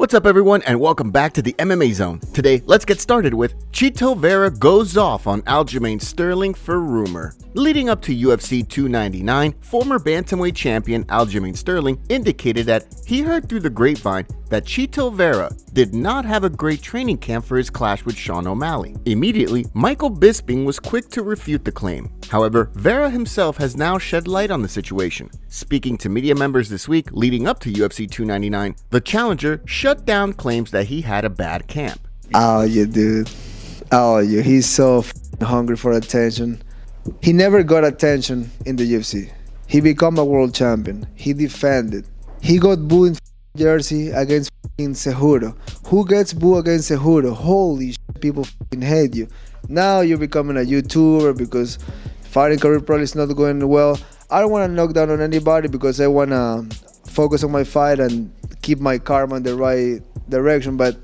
What's up everyone and welcome back to the MMA Zone. Today, let's get started with Chito Vera goes off on Aljamain Sterling for rumor. Leading up to UFC 299, former bantamweight champion Aljamain Sterling indicated that he heard through the grapevine that Chito Vera did not have a great training camp for his clash with Sean O'Malley. Immediately, Michael Bisping was quick to refute the claim. However, Vera himself has now shed light on the situation. Speaking to media members this week leading up to UFC 299, the challenger shut down claims that he had a bad camp. Oh, yeah, dude. Oh, yeah. He's so hungry for attention. He never got attention in the UFC. He became a world champion. He defended. He got booed in Jersey against Cejudo. Who gets booed against Cejudo? Holy shit, people hate you. Now you're becoming a YouTuber because fighting career probably is not going well. I don't want to knock down on anybody because I want to focus on my fight and keep my karma in the right direction. But,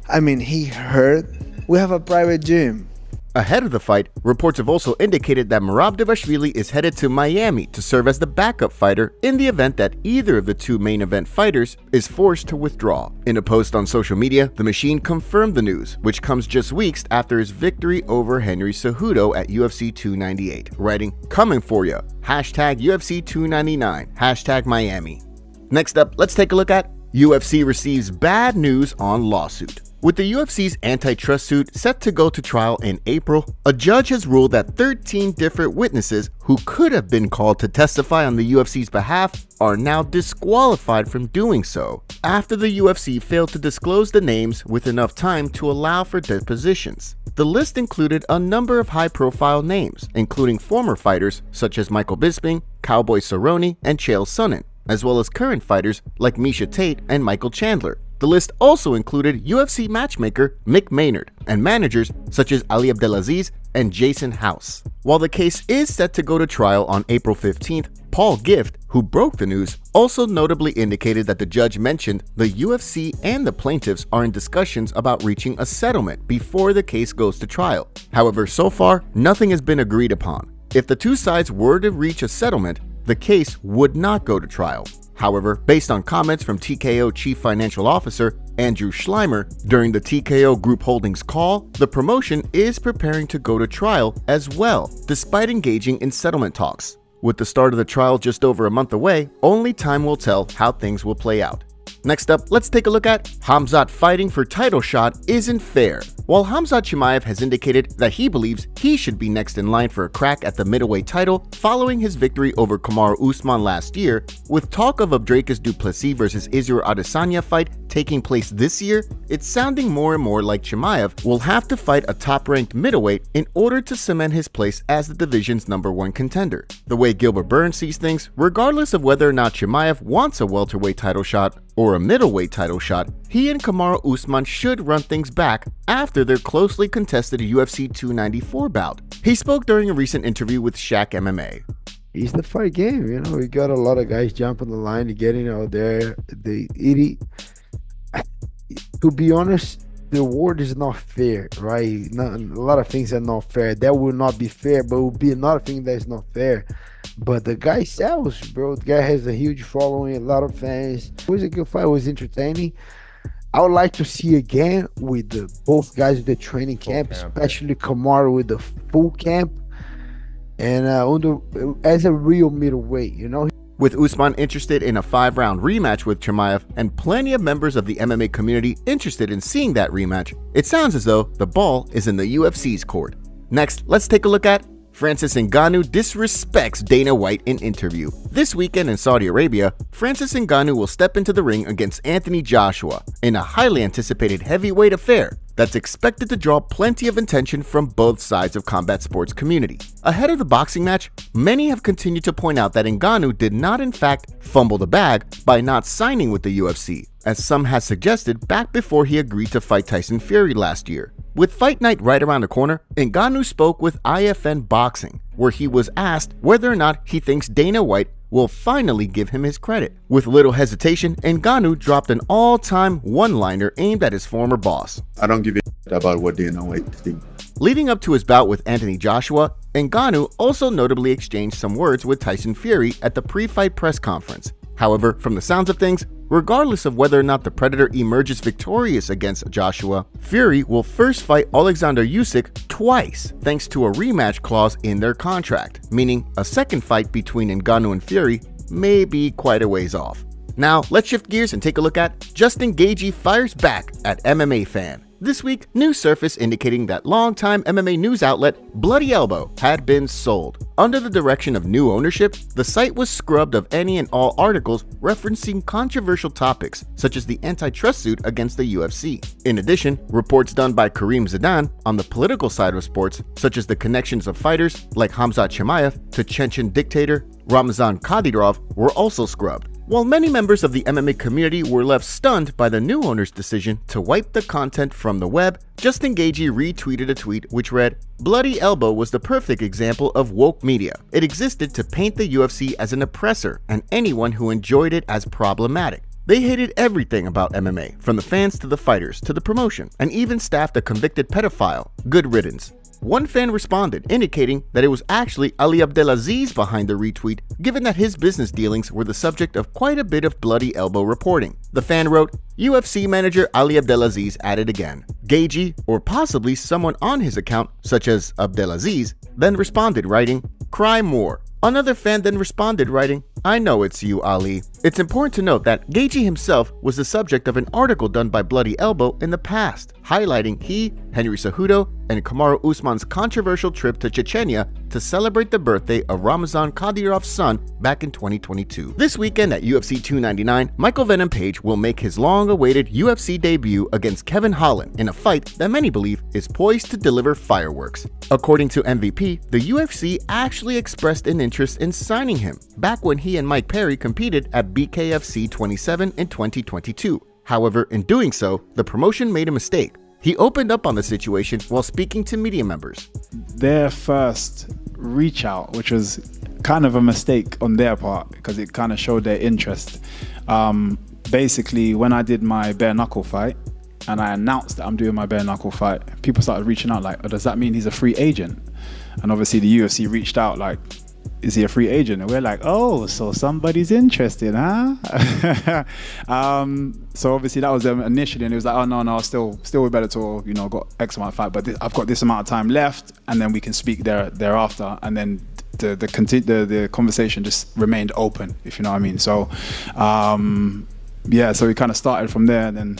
I mean, he hurt. We have a private gym. Ahead of the fight, reports have also indicated that Nurmagomedov is headed to Miami to serve as the backup fighter in the event that either of the two main event fighters is forced to withdraw. In a post on social media, the Machine confirmed the news, which comes just weeks after his victory over Henry Cejudo at UFC 298, writing, "Coming for ya, hashtag UFC 299, hashtag Miami." Next up, let's take a look at UFC receives bad news on lawsuit. With the UFC's antitrust suit set to go to trial in April, a judge has ruled that 13 different witnesses who could have been called to testify on the UFC's behalf are now disqualified from doing so after the UFC failed to disclose the names with enough time to allow for depositions. The list included a number of high-profile names, including former fighters such as Michael Bisping, Cowboy Cerrone, and Chael Sonnen, as well as current fighters like Miesha Tate and Michael Chandler. The list also included UFC matchmaker Mick Maynard and managers such as Ali Abdelaziz and Jason House. While the case is set to go to trial on April 15th, Paul Gift, who broke the news, also notably indicated that the judge mentioned the UFC and the plaintiffs are in discussions about reaching a settlement before the case goes to trial. However, so far, nothing has been agreed upon. If the two sides were to reach a settlement, the case would not go to trial. However, based on comments from TKO Chief Financial Officer Andrew Schleimer during the TKO Group Holdings call, the promotion is preparing to go to trial as well, despite engaging in settlement talks. With the start of the trial just over a month away, only time will tell how things will play out. Next up, let's take a look at Khamzat fighting for title shot isn't fair. While Khamzat Chimaev has indicated that he believes he should be next in line for a crack at the middleweight title following his victory over Kamaru Usman last year, with talk of a Dricus du Plessis versus Israel Adesanya fight taking place this year, it's sounding more and more like Chimaev will have to fight a top-ranked middleweight in order to cement his place as the division's #1 contender. The way Gilbert Burns sees things, regardless of whether or not Chimaev wants a welterweight title shot or a middleweight title shot, he and Kamaru Usman should run things back after their closely contested UFC 294 bout. He spoke during a recent interview with Shaq MMA. It's the fight game, you know. We got a lot of guys jumping the line, getting out there. To be honest, the world is not fair, right? A lot of things are not fair. That will not be fair, but will be another thing that is not fair. But the guy sells, bro. The guy has a huge following, a lot of fans. It was a good fight. It was entertaining. I would like to see again with both guys with the training camp, especially Kamaru with the full camp, and as a real middleweight, you know. With Usman interested in a 5-round rematch with Chimaev and plenty of members of the MMA community interested in seeing that rematch, it sounds as though the ball is in the UFC's court. Next, let's take a look at Francis Ngannou disrespects Dana White in interview. This weekend in Saudi Arabia, Francis Ngannou will step into the ring against Anthony Joshua in a highly anticipated heavyweight affair that's expected to draw plenty of attention from both sides of combat sports community. Ahead of the boxing match, many have continued to point out that Ngannou did not in fact fumble the bag by not signing with the UFC, as some has suggested back before he agreed to fight Tyson Fury last year. With fight night right around the corner, Ngannou spoke with IFN Boxing, where he was asked whether or not he thinks Dana White will finally give him his credit. With little hesitation, Ngannou dropped an all-time one-liner aimed at his former boss. I don't give a about what Dana White thinks. Leading up to his bout with Anthony Joshua, Ngannou also notably exchanged some words with Tyson Fury at the pre-fight press conference. However, from the sounds of things, Regardless of whether or not the Predator emerges victorious against Joshua, Fury will first fight Alexander Usyk twice thanks to a rematch clause in their contract, meaning a second fight between Ngannou and Fury may be quite a ways off. Now, let's shift gears and take a look at Justin Gaethje fires back at MMA fan. This week, news surfaced indicating that longtime MMA news outlet Bloody Elbow had been sold. Under the direction of new ownership, the site was scrubbed of any and all articles referencing controversial topics, such as the antitrust suit against the UFC. In addition, reports done by Karim Zidan on the political side of sports, such as the connections of fighters like Khamzat to Chechen dictator Ramzan Kadyrov, were also scrubbed. While many members of the MMA community were left stunned by the new owner's decision to wipe the content from the web, Justin Gaethje retweeted a tweet which read, "Bloody Elbow was the perfect example of woke media. It existed to paint the UFC as an oppressor and anyone who enjoyed it as problematic. They hated everything about MMA, from the fans to the fighters to the promotion, and even staffed a convicted pedophile. Good riddance." One fan responded, indicating that it was actually Ali Abdelaziz behind the retweet, given that his business dealings were the subject of quite a bit of Bloody Elbow reporting. The fan wrote, UFC manager Ali Abdelaziz added again. Gaethje, or possibly someone on his account, such as Abdelaziz, then responded, writing, "Cry more." Another fan then responded, writing, "I know it's you, Ali." It's important to note that Gaethje himself was the subject of an article done by Bloody Elbow in the past, highlighting he, Henry Cejudo, and Kamaru Usman's controversial trip to Chechnya to celebrate the birthday of Ramzan Kadyrov's son back in 2022. This weekend at UFC 299, Michael Venom Page will make his long-awaited UFC debut against Kevin Holland in a fight that many believe is poised to deliver fireworks. According to MVP, the UFC actually expressed an interest in signing him back when he and Mike Perry competed at BKFC 27 in 2022. However, in doing so, the promotion made a mistake. He opened up on the situation while speaking to media members. Their first reach out, which was kind of a mistake on their part because it kind of showed their interest. Basically, when I did my bare knuckle fight and I announced that I'm doing my bare knuckle fight, people started reaching out like, oh, does that mean he's a free agent? And obviously the UFC reached out like, is he a free agent? And we're like, oh, so somebody's interested, huh? So obviously that was them initially, and it was like, oh no, still with Bellator, you know, got X amount of fight, but I've got this amount of time left, and then we can speak thereafter, and then the conversation just remained open, if you know what I mean. So yeah, so we kind of started from there, and then.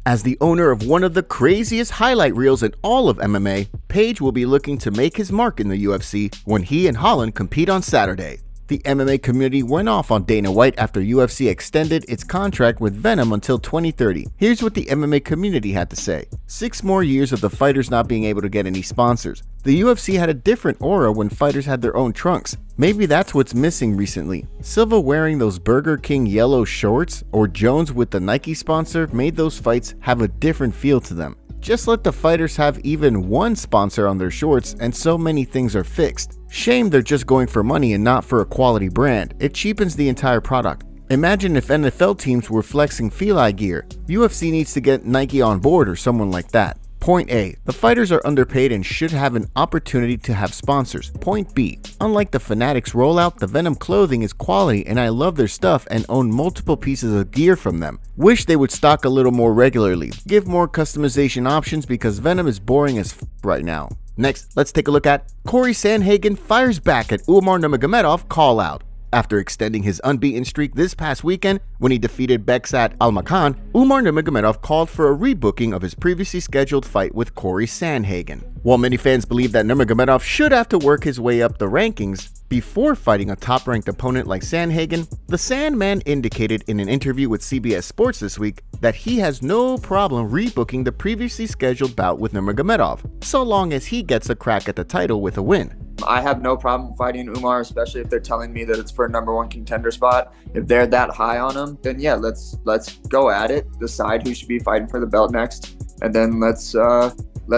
As the owner of one of the craziest highlight reels in all of MMA, Page will be looking to make his mark in the UFC when he and Holland compete on Saturday. The MMA community went off on Dana White after UFC extended its contract with Venom until 2030. Here's what the MMA community had to say. 6 more years of the fighters not being able to get any sponsors. The UFC had a different aura when fighters had their own trunks. Maybe that's what's missing recently. Silva wearing those Burger King yellow shorts or Jones with the Nike sponsor made those fights have a different feel to them. Just let the fighters have even one sponsor on their shorts and so many things are fixed. Shame they're just going for money and not for a quality brand. It cheapens the entire product. Imagine if NFL teams were flexing Feli gear. UFC needs to get Nike on board or someone like that. Point A. The fighters are underpaid and should have an opportunity to have sponsors. Point B. Unlike the Fanatics rollout, the Venom clothing is quality and I love their stuff and own multiple pieces of gear from them. Wish they would stock a little more regularly. Give more customization options because Venom is boring as right now. Next, let's take a look at Cory Sandhagen fires back at Umar Nurmagomedov call out. After extending his unbeaten streak this past weekend when he defeated Beksat Almakhan, Umar Nurmagomedov called for a rebooking of his previously scheduled fight with Cory Sandhagen. While many fans believe that Nurmagomedov should have to work his way up the rankings before fighting a top-ranked opponent like Sandhagen, the Sandman indicated in an interview with CBS Sports this week that he has no problem rebooking the previously scheduled bout with Nurmagomedov, so long as he gets a crack at the title with a win. I have no problem fighting Umar, especially if they're telling me that it's for a #1 contender spot. If they're that high on him, then yeah, let's go at it. Decide who should be fighting for the belt next, and then let's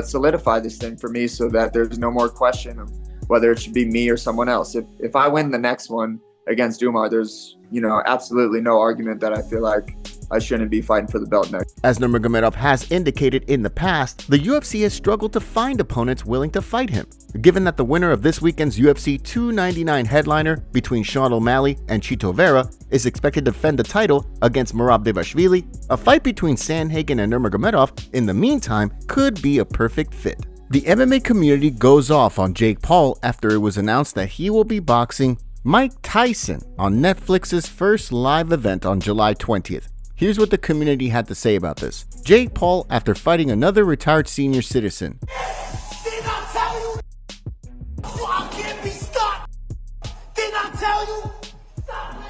solidify this thing for me so that there's no more question of whether it should be me or someone else. If I win the next one against Umar, there's absolutely no argument that I feel like I shouldn't be fighting for the belt next. As Nurmagomedov has indicated in the past, the UFC has struggled to find opponents willing to fight him. Given that the winner of this weekend's UFC 299 headliner between Sean O'Malley and Chito Vera is expected to defend the title against Murabdevashvili, a fight between Sandhagen and Nurmagomedov in the meantime could be a perfect fit. The MMA community goes off on Jake Paul after it was announced that he will be boxing Mike Tyson on Netflix's first live event on July 20th. Here's what the community had to say about this. Jake Paul after fighting another retired senior citizen. Didn't I tell you? I can't be stopped. Didn't I tell you? Stop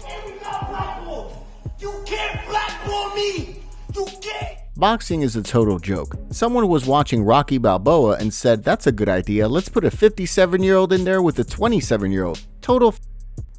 every blackball. You can't blackball me. You can't. Boxing is a total joke. Someone was watching Rocky Balboa and said, that's a good idea, let's put a 57-year-old in there with a 27-year-old. Total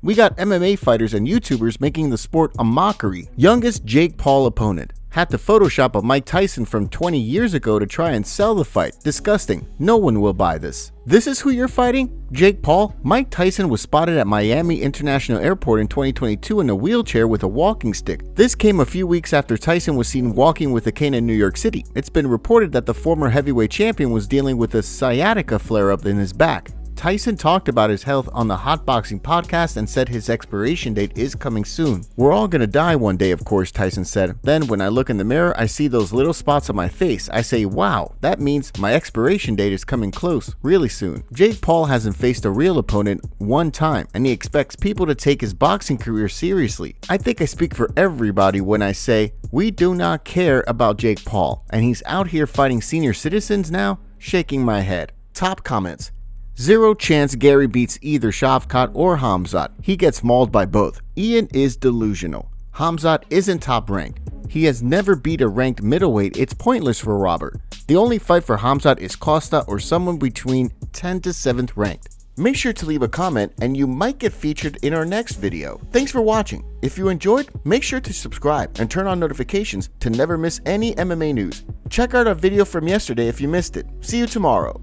We got MMA fighters and YouTubers making the sport a mockery. Youngest Jake Paul opponent. Had to Photoshop a Mike Tyson from 20 years ago to try and sell the fight. Disgusting. No one will buy this. This is who you're fighting? Jake Paul? Mike Tyson was spotted at Miami International Airport in 2022 in a wheelchair with a walking stick. This came a few weeks after Tyson was seen walking with a cane in New York City. It's been reported that the former heavyweight champion was dealing with a sciatica flare-up in his back. Tyson talked about his health on the Hot Boxing podcast and said his expiration date is coming soon. We're all gonna die one day, of course, Tyson said. Then when I look in the mirror, I see those little spots on my face. I say, wow, that means my expiration date is coming close, really soon. Jake Paul hasn't faced a real opponent one time, and he expects people to take his boxing career seriously. I think I speak for everybody when I say, we do not care about Jake Paul, and he's out here fighting senior citizens now? Shaking my head. Top comments. Zero chance Gary beats either Shavkat or Khamzat. He gets mauled by both. Ian is delusional. Khamzat isn't top ranked. He has never beat a ranked middleweight. It's pointless for Robert. The only fight for Khamzat is Costa or someone between 10th to 7th ranked. Make sure to leave a comment and you might get featured in our next video. Thanks for watching. If you enjoyed, make sure to subscribe and turn on notifications to never miss any MMA news. Check out our video from yesterday if you missed it. See you tomorrow.